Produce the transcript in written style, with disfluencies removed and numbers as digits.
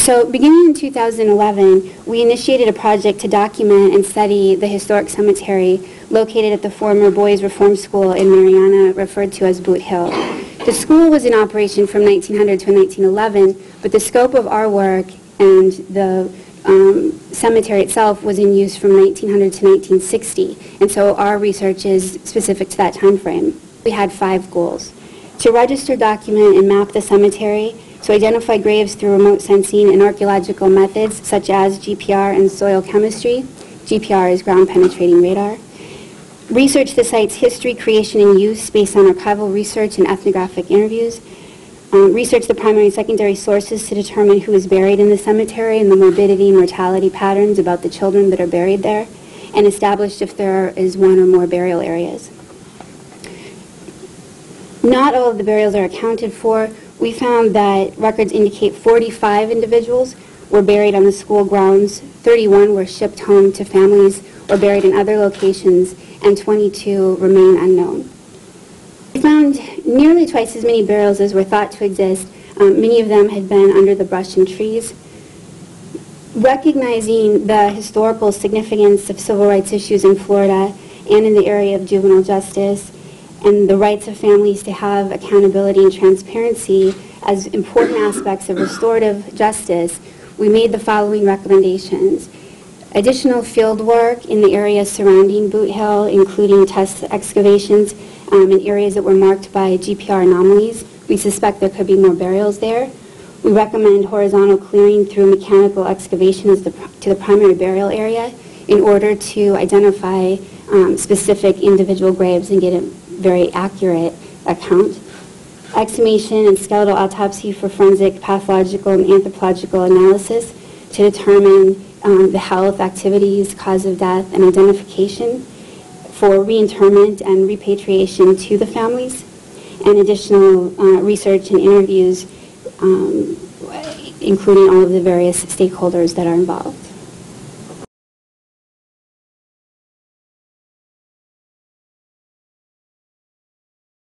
So beginning in 2011, we initiated a project to document and study the historic cemetery located at the former Boys Reform School in Mariana, referred to as Boot Hill. The school was in operation from 1900 to 1911, but the scope of our work and the cemetery itself was in use from 1900 to 1960, and so our research is specific to that time frame. We had 5 goals: to register, document, and map the cemetery, to identify graves through remote sensing and archaeological methods such as GPR and soil chemistry. GPR is ground penetrating radar. Research the site's history, creation, and use based on archival research and ethnographic interviews. Research the primary and secondary sources to determine who is buried in the cemetery and the morbidity and mortality patterns about the children that are buried there, and establish if there is one or more burial areas. Not all of the burials are accounted for. We found that records indicate 45 individuals were buried on the school grounds, 31 were shipped home to families or buried in other locations, and 22 remain unknown. We found nearly twice as many burials as were thought to exist. Many of them had been under the brush and trees. Recognizing the historical significance of civil rights issues in Florida and in the area of juvenile justice, and the rights of families to have accountability and transparency as important aspects of restorative justice, we made the following recommendations. Additional field work in the areas surrounding Boot Hill, including test excavations in areas that were marked by GPR anomalies. We suspect there could be more burials there. We recommend horizontal clearing through mechanical excavations to the primary burial area in order to identify specific individual graves and get a very accurate account. Exhumation and skeletal autopsy for forensic, pathological, and anthropological analysis to determine the health, activities, cause of death, and identification for reinterment and repatriation to the families, and additional research and interviews, including all of the various stakeholders that are involved.